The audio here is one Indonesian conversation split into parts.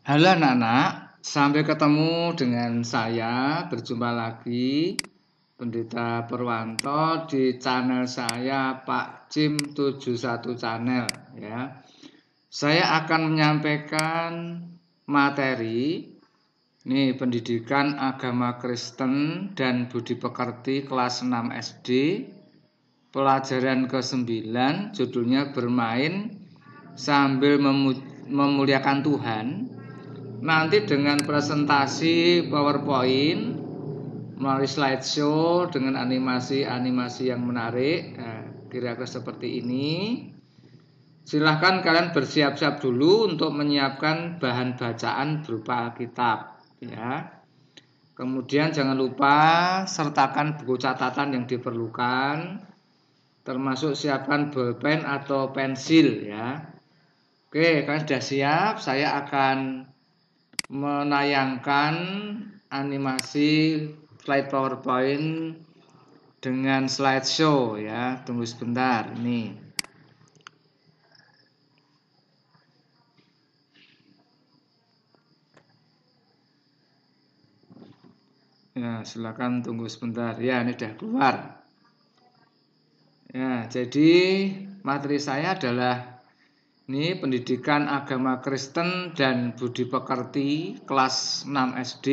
Halo anak-anak, sampai ketemu dengan saya, berjumpa lagi Pendeta Purwanto di channel saya Pak Jim 71 Channel ya. Saya akan menyampaikan materi pendidikan agama Kristen dan budi pekerti kelas 6 SD, pelajaran ke-9, judulnya bermain sambil memuliakan Tuhan. Nanti dengan presentasi PowerPoint melalui slideshow dengan animasi-animasi yang menarik, kira-kira seperti ini. Silahkan kalian bersiap-siap dulu untuk menyiapkan bahan bacaan berupa Alkitab, ya. Kemudian jangan lupa sertakan buku catatan yang diperlukan, termasuk siapkan bolpen atau pensil, ya. Oke, kalian sudah siap? Saya akan menayangkan animasi slide PowerPoint dengan slideshow ya. Tunggu sebentar nih. Ya, silakan tunggu sebentar. Ya, ini sudah keluar. Ya, jadi materi saya adalah ini pendidikan agama Kristen dan budi pekerti kelas 6 SD,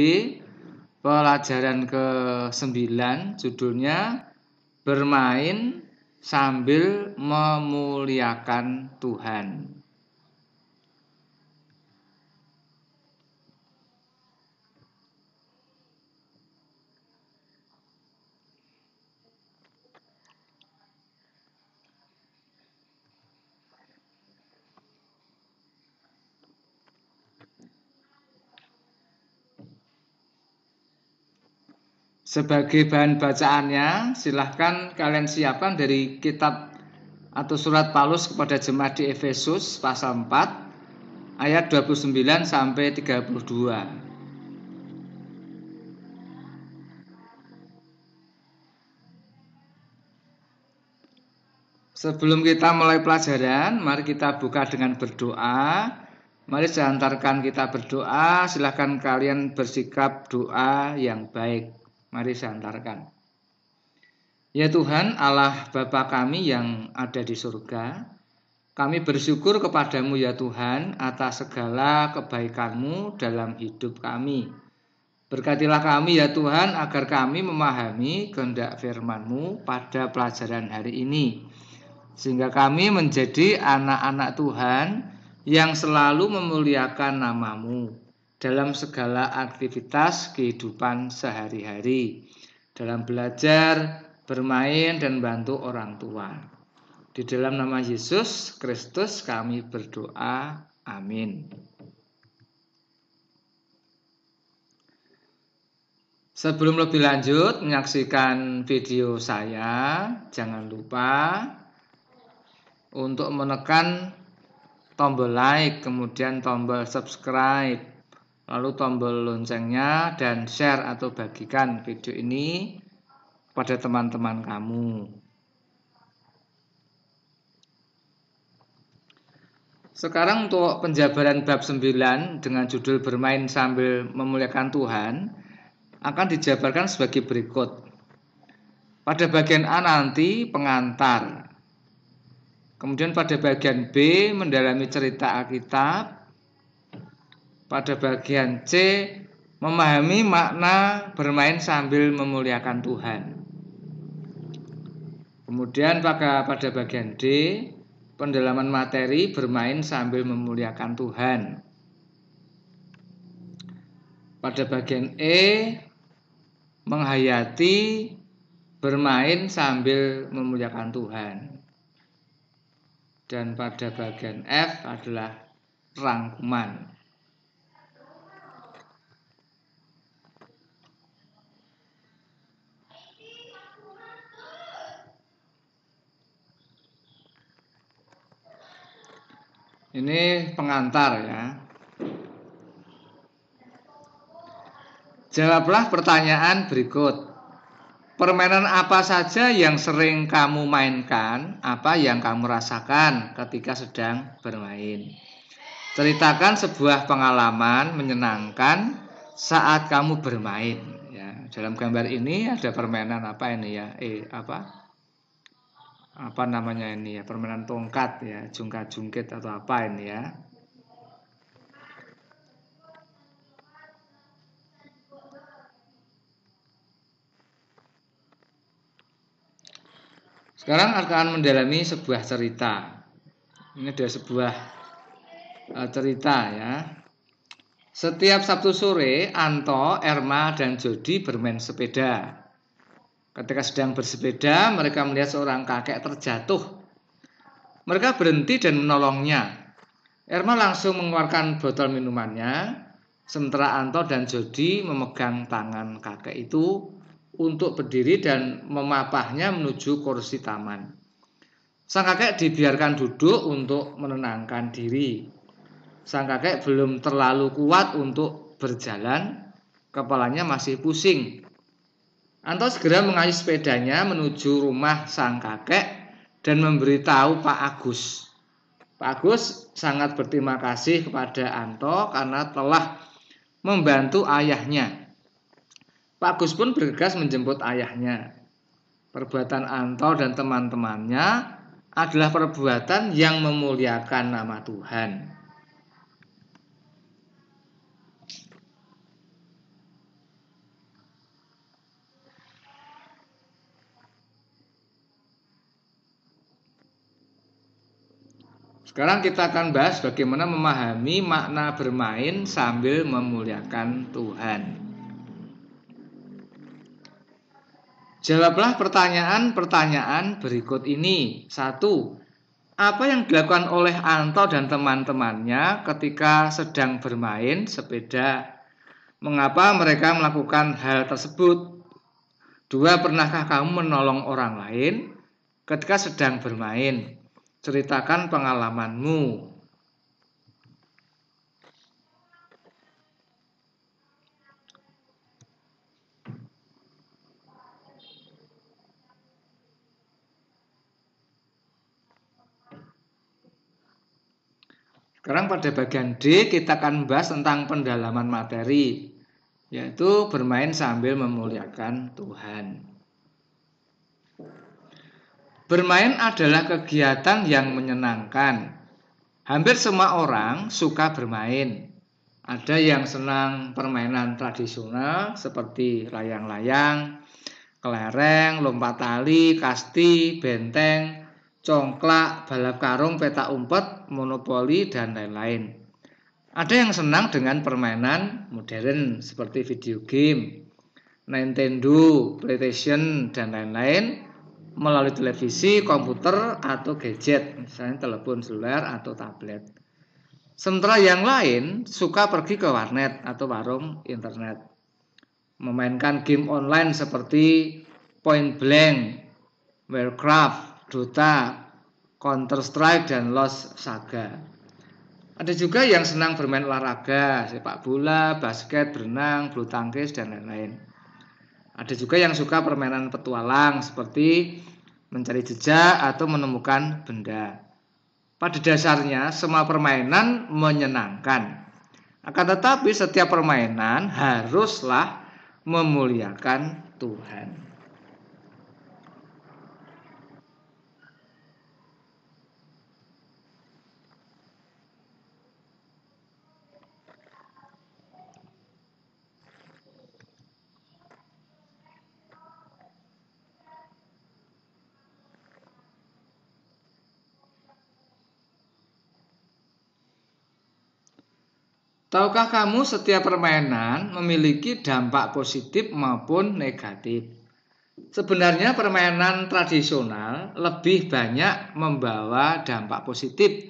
pelajaran ke-9, judulnya bermain sambil memuliakan Tuhan. Sebagai bahan bacaannya, silahkan kalian siapkan dari kitab atau surat Paulus kepada jemaat di Efesus pasal 4 ayat 29 sampai 32. Sebelum kita mulai pelajaran, mari kita buka dengan berdoa. Mari saya antarkan kita berdoa, silahkan kalian bersikap doa yang baik. Mari saya antarkan. Ya Tuhan, Allah Bapa kami yang ada di surga, kami bersyukur kepadamu ya Tuhan atas segala kebaikan-Mu dalam hidup kami. Berkatilah kami ya Tuhan agar kami memahami kehendak firman-Mu pada pelajaran hari ini, sehingga kami menjadi anak-anak Tuhan yang selalu memuliakan nama-Mu dalam segala aktivitas kehidupan sehari-hari, dalam belajar, bermain, dan bantu orang tua. Di dalam nama Yesus Kristus kami berdoa. Amin. Sebelum lebih lanjut menyaksikan video saya, jangan lupa untuk menekan tombol like, kemudian tombol subscribe, lalu tombol loncengnya, dan share atau bagikan video ini pada teman-teman kamu. Sekarang untuk penjabaran bab 9 dengan judul bermain sambil memuliakan Tuhan akan dijabarkan sebagai berikut. Pada bagian A nanti pengantar. Kemudian pada bagian B mendalami cerita Alkitab. Pada bagian C memahami makna bermain sambil memuliakan Tuhan. Kemudian pada bagian D pendalaman materi bermain sambil memuliakan Tuhan. Pada bagian E menghayati bermain sambil memuliakan Tuhan. Dan pada bagian F adalah rangkuman. Ini pengantar ya. Jawablah pertanyaan berikut. Permainan apa saja yang sering kamu mainkan? Apa yang kamu rasakan ketika sedang bermain? Ceritakan sebuah pengalaman menyenangkan saat kamu bermain. Ya, dalam gambar ini ada permainan apa ini ya? Apa namanya ini ya? Permainan tongkat ya, jungkat-jungkit atau apa ini ya? Sekarang akan mendalami sebuah cerita. Ini ada sebuah cerita ya. Setiap Sabtu sore, Anto, Erma, dan Jody bermain sepeda. Ketika sedang bersepeda, mereka melihat seorang kakek terjatuh. Mereka berhenti dan menolongnya. Erma langsung mengeluarkan botol minumannya, sementara Anto dan Jody memegang tangan kakek itu untuk berdiri dan memapahnya menuju kursi taman. Sang kakek dibiarkan duduk untuk menenangkan diri. Sang kakek belum terlalu kuat untuk berjalan, kepalanya masih pusing. Anto segera mengayuh sepedanya menuju rumah sang kakek dan memberitahu Pak Agus. Pak Agus sangat berterima kasih kepada Anto karena telah membantu ayahnya. Pak Agus pun bergegas menjemput ayahnya. Perbuatan Anto dan teman-temannya adalah perbuatan yang memuliakan nama Tuhan. Sekarang kita akan bahas bagaimana memahami makna bermain sambil memuliakan Tuhan. Jawablah pertanyaan-pertanyaan berikut ini. 1. Apa yang dilakukan oleh Anto dan teman-temannya ketika sedang bermain sepeda? Mengapa mereka melakukan hal tersebut? 2. Pernahkah kamu menolong orang lain ketika sedang bermain? Ceritakan pengalamanmu. Sekarang pada bagian D kita akan membahas tentang pendalaman materi, yaitu bermain sambil memuliakan Tuhan. Bermain adalah kegiatan yang menyenangkan. Hampir semua orang suka bermain. Ada yang senang permainan tradisional seperti layang-layang, kelereng, lompat tali, kasti, benteng, congklak, balap karung, petak umpet, monopoli, dan lain-lain. Ada yang senang dengan permainan modern seperti video game, Nintendo, PlayStation, dan lain-lain melalui televisi, komputer, atau gadget, misalnya telepon seluler atau tablet. Sementara yang lain suka pergi ke warnet atau warung internet, memainkan game online seperti Point Blank, Warcraft, Dota, Counter-Strike, dan Lost Saga. Ada juga yang senang bermain olahraga, sepak bola, basket, berenang, bulu tangkis, dan lain-lain. Ada juga yang suka permainan petualang seperti mencari jejak atau menemukan benda. Pada dasarnya semua permainan menyenangkan. Akan tetapi setiap permainan haruslah memuliakan Tuhan. Tahukah kamu setiap permainan memiliki dampak positif maupun negatif? Sebenarnya permainan tradisional lebih banyak membawa dampak positif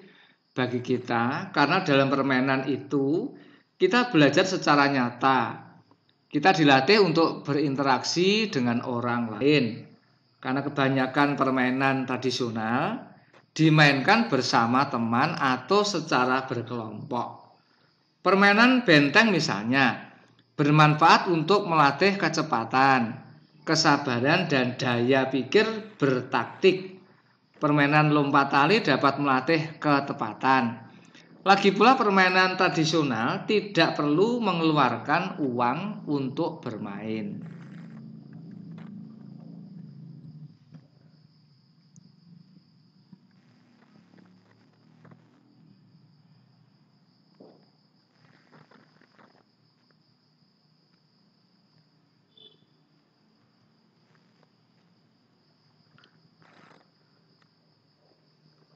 bagi kita karena dalam permainan itu kita belajar secara nyata. Kita dilatih untuk berinteraksi dengan orang lain. Karena kebanyakan permainan tradisional dimainkan bersama teman atau secara berkelompok. Permainan benteng misalnya bermanfaat untuk melatih kecepatan, kesabaran, dan daya pikir bertaktik. Permainan lompat tali dapat melatih ketepatan. Lagi pula permainan tradisional tidak perlu mengeluarkan uang untuk bermain.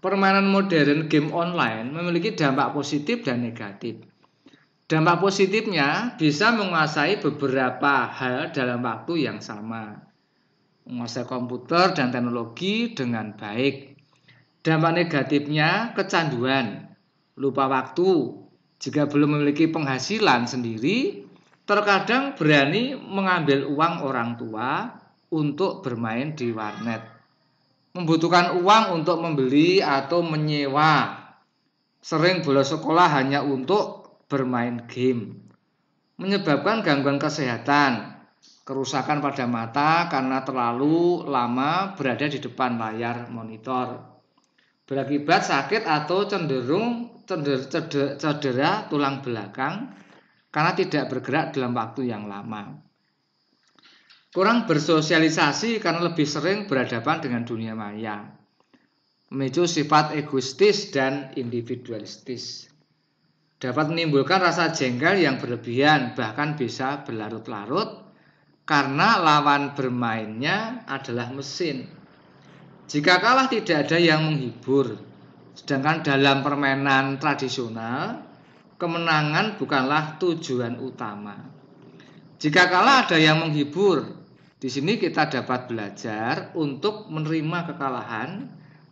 Permainan modern game online memiliki dampak positif dan negatif. Dampak positifnya bisa menguasai beberapa hal dalam waktu yang sama. Menguasai komputer dan teknologi dengan baik. Dampak negatifnya kecanduan, lupa waktu. Jika belum memiliki penghasilan sendiri, terkadang berani mengambil uang orang tua untuk bermain di warnet. Membutuhkan uang untuk membeli atau menyewa. Sering bolos sekolah hanya untuk bermain game. Menyebabkan gangguan kesehatan, kerusakan pada mata karena terlalu lama berada di depan layar monitor. Berakibat sakit atau cenderung cedera tulang belakang karena tidak bergerak dalam waktu yang lama. Kurang bersosialisasi karena lebih sering berhadapan dengan dunia maya. Memicu sifat egoistis dan individualistis. Dapat menimbulkan rasa jengkel yang berlebihan, bahkan bisa berlarut-larut karena lawan bermainnya adalah mesin. Jika kalah tidak ada yang menghibur, sedangkan dalam permainan tradisional, kemenangan bukanlah tujuan utama. Jika kalah ada yang menghibur. Di sini kita dapat belajar untuk menerima kekalahan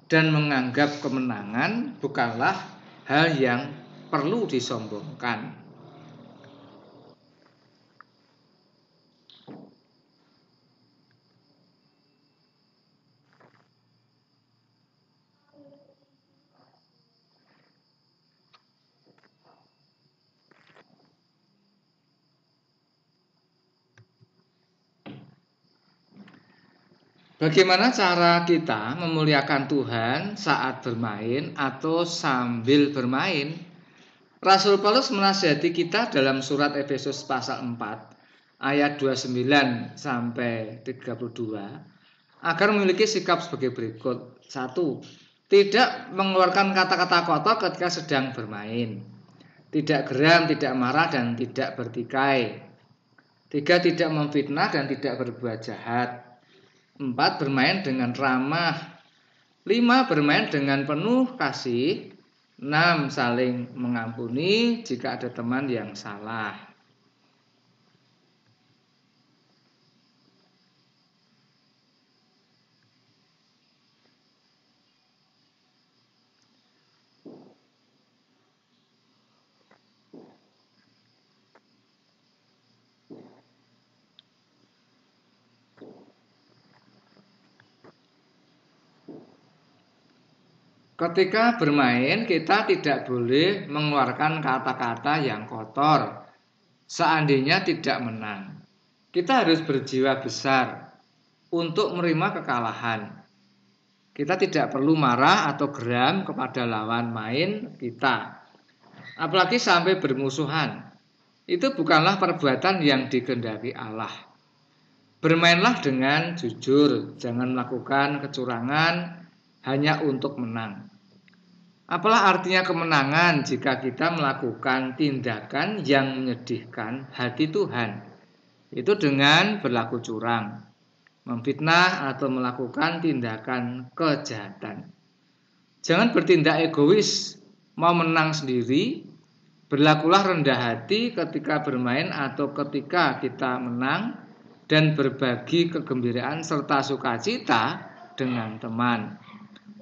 dan menganggap kemenangan bukanlah hal yang perlu disombongkan. Bagaimana cara kita memuliakan Tuhan saat bermain atau sambil bermain? Rasul Paulus menasihati kita dalam surat Efesus pasal 4 ayat 29 sampai 32 agar memiliki sikap sebagai berikut. 1. Tidak mengeluarkan kata-kata kotor ketika sedang bermain. Tidak geram, tidak marah, dan tidak bertikai. 3. Tidak memfitnah dan tidak berbuat jahat. 4. Bermain dengan ramah. 5. Bermain dengan penuh kasih. 6. Saling mengampuni jika ada teman yang salah. Ketika bermain, kita tidak boleh mengeluarkan kata-kata yang kotor. Seandainya tidak menang, kita harus berjiwa besar untuk menerima kekalahan. Kita tidak perlu marah atau geram kepada lawan main kita, apalagi sampai bermusuhan. Itu bukanlah perbuatan yang dikehendaki Allah. Bermainlah dengan jujur, jangan melakukan kecurangan hanya untuk menang. Apalah artinya kemenangan jika kita melakukan tindakan yang menyedihkan hati Tuhan? Itu dengan berlaku curang, memfitnah atau melakukan tindakan kejahatan. Jangan bertindak egois, mau menang sendiri. Berlakulah rendah hati ketika bermain atau ketika kita menang dan berbagi kegembiraan serta sukacita dengan teman.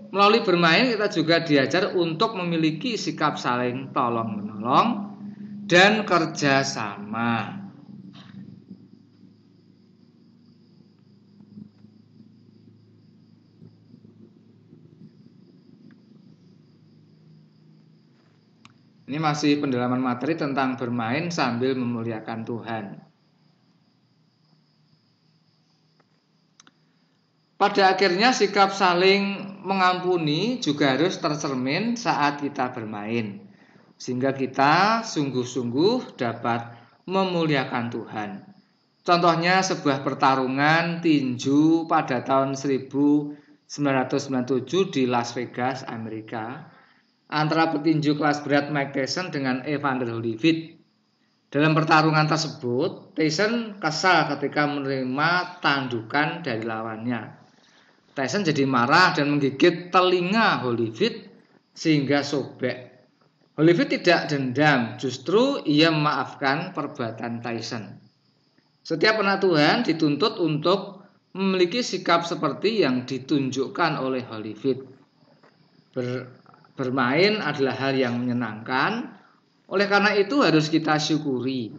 Melalui bermain kita juga diajar untuk memiliki sikap saling tolong-menolong dan kerjasama. Ini masih pendalaman materi tentang bermain sambil memuliakan Tuhan. Pada akhirnya sikap saling mengampuni juga harus tercermin saat kita bermain. sehingga kita sungguh-sungguh dapat memuliakan Tuhan. Contohnya sebuah pertarungan tinju pada tahun 1997 di Las Vegas, Amerika, antara petinju kelas berat Mike Tyson dengan Evander Holyfield. Dalam pertarungan tersebut, Tyson kesal ketika menerima tandukan dari lawannya. Tyson jadi marah dan menggigit telinga Holyfield sehingga sobek. Holyfield tidak dendam, justru ia memaafkan perbuatan Tyson. Setiap anak Tuhan dituntut untuk memiliki sikap seperti yang ditunjukkan oleh Holyfield. Bermain adalah hal yang menyenangkan, oleh karena itu harus kita syukuri.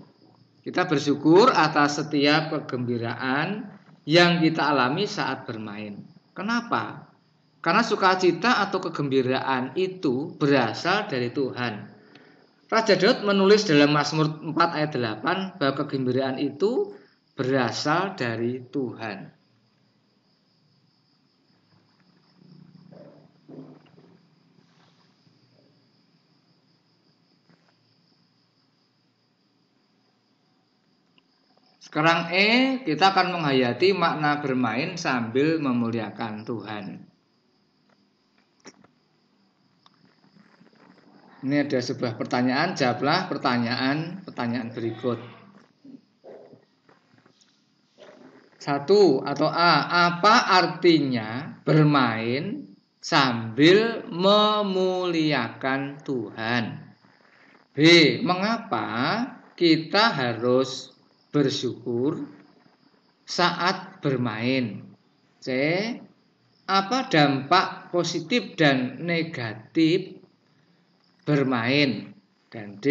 Kita bersyukur atas setiap kegembiraan yang kita alami saat bermain. Kenapa? Karena sukacita atau kegembiraan itu berasal dari Tuhan. Raja Daud menulis dalam Mazmur 4 ayat 8 bahwa kegembiraan itu berasal dari Tuhan. Sekarang kita akan menghayati makna bermain sambil memuliakan Tuhan. Ini ada sebuah pertanyaan, jawablah pertanyaan berikut. 1 atau A, apa artinya bermain sambil memuliakan Tuhan? B, mengapa kita harus bersyukur saat bermain? C, apa dampak positif dan negatif bermain? Dan D,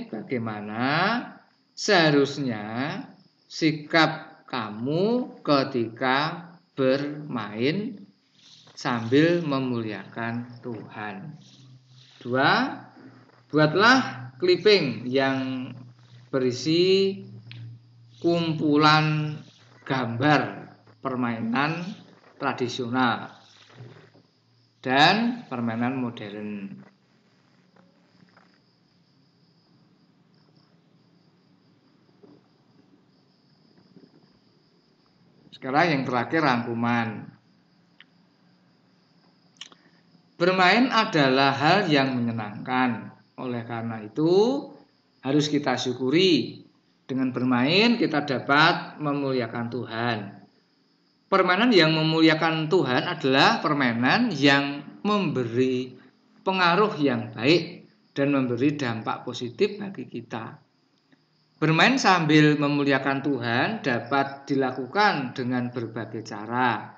bagaimana seharusnya sikap kamu ketika bermain sambil memuliakan Tuhan? 2, buatlah clipping yang berisi kumpulan gambar permainan tradisional dan permainan modern. Sekarang yang terakhir rangkuman. Bermain adalah hal yang menyenangkan. Oleh karena itu harus kita syukuri. Dengan bermain kita dapat memuliakan Tuhan. Permainan yang memuliakan Tuhan adalah permainan yang memberi pengaruh yang baik dan memberi dampak positif bagi kita. Bermain sambil memuliakan Tuhan dapat dilakukan dengan berbagai cara.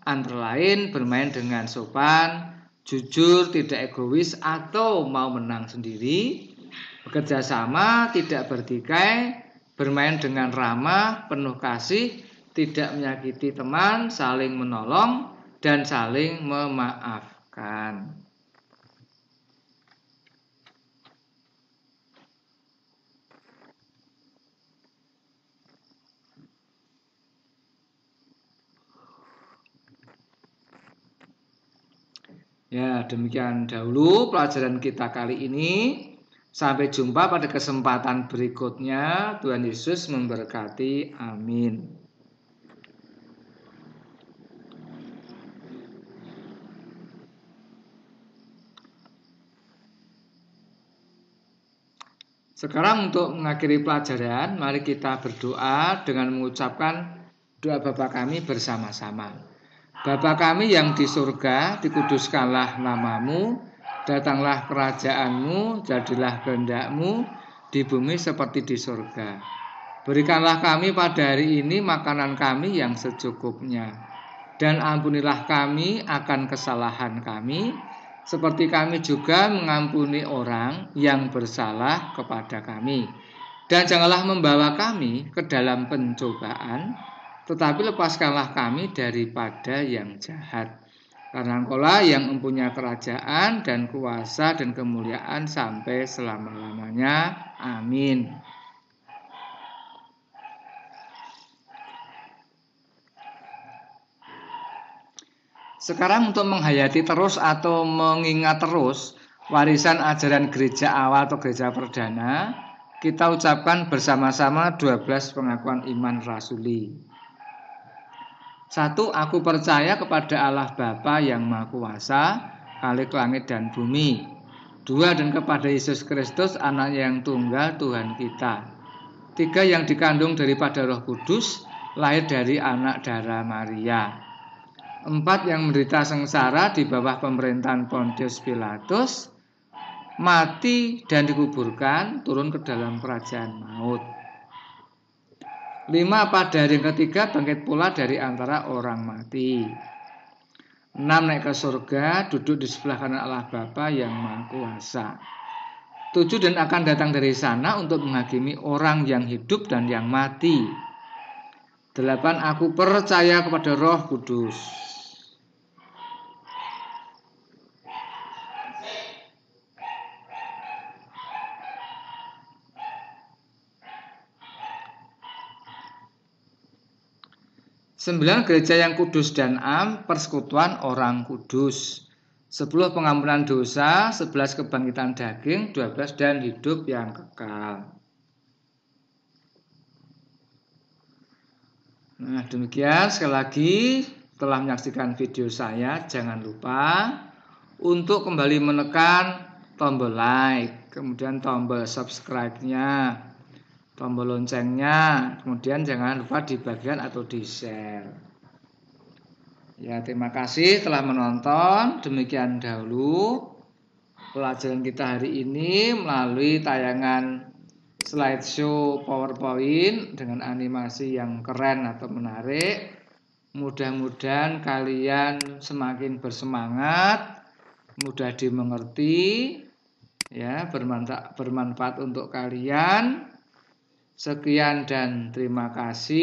Antara lain bermain dengan sopan, jujur, tidak egois atau mau menang sendiri, bekerja sama, tidak bertikai, bermain dengan ramah, penuh kasih, tidak menyakiti teman, saling menolong, dan saling memaafkan. Ya, demikian dahulu pelajaran kita kali ini. Sampai jumpa pada kesempatan berikutnya. Tuhan Yesus memberkati. Amin. Sekarang untuk mengakhiri pelajaran, mari kita berdoa dengan mengucapkan doa Bapa kami bersama-sama. Bapa kami yang di surga, dikuduskanlah namamu, datanglah kerajaanmu, jadilah kehendak-mu di bumi seperti di surga. Berikanlah kami pada hari ini makanan kami yang secukupnya, dan ampunilah kami akan kesalahan kami, seperti kami juga mengampuni orang yang bersalah kepada kami. Dan janganlah membawa kami ke dalam pencobaan, tetapi lepaskanlah kami daripada yang jahat. Karena Engkaulah yang mempunyai kerajaan dan kuasa dan kemuliaan sampai selama-lamanya. Amin. Sekarang untuk menghayati terus atau mengingat terus warisan ajaran gereja awal atau gereja perdana, kita ucapkan bersama-sama 12 pengakuan iman rasuli. 1. Aku percaya kepada Allah Bapa yang Maha Kuasa, Khalik langit dan bumi. 2. Dan kepada Yesus Kristus, Anak yang tunggal Tuhan kita. 3. Yang dikandung daripada Roh Kudus, lahir dari anak darah Maria. 4. Yang menderita sengsara di bawah pemerintahan Pontius Pilatus, mati dan dikuburkan, turun ke dalam kerajaan maut. 5. Pada hari ketiga bangkit pula dari antara orang mati. 6. Naik ke surga, duduk di sebelah kanan Allah Bapa yang Maha Kuasa. 7. Dan akan datang dari sana untuk menghakimi orang yang hidup dan yang mati. 8. Aku percaya kepada Roh Kudus. Sembilan, gereja yang kudus dan am, persekutuan orang kudus. 10, pengampunan dosa. 11, kebangkitan daging. 12, dan hidup yang kekal. Nah, demikian sekali lagi telah menyaksikan video saya. Jangan lupa untuk kembali menekan tombol like, kemudian tombol subscribe-nya, tombol loncengnya, kemudian jangan lupa dibagikan atau di-share. Ya, terima kasih telah menonton. Demikian dahulu pelajaran kita hari ini melalui tayangan slideshow PowerPoint dengan animasi yang keren atau menarik. Mudah-mudahan kalian semakin bersemangat, mudah dimengerti, ya, bermanfaat untuk kalian. Sekian dan terima kasih.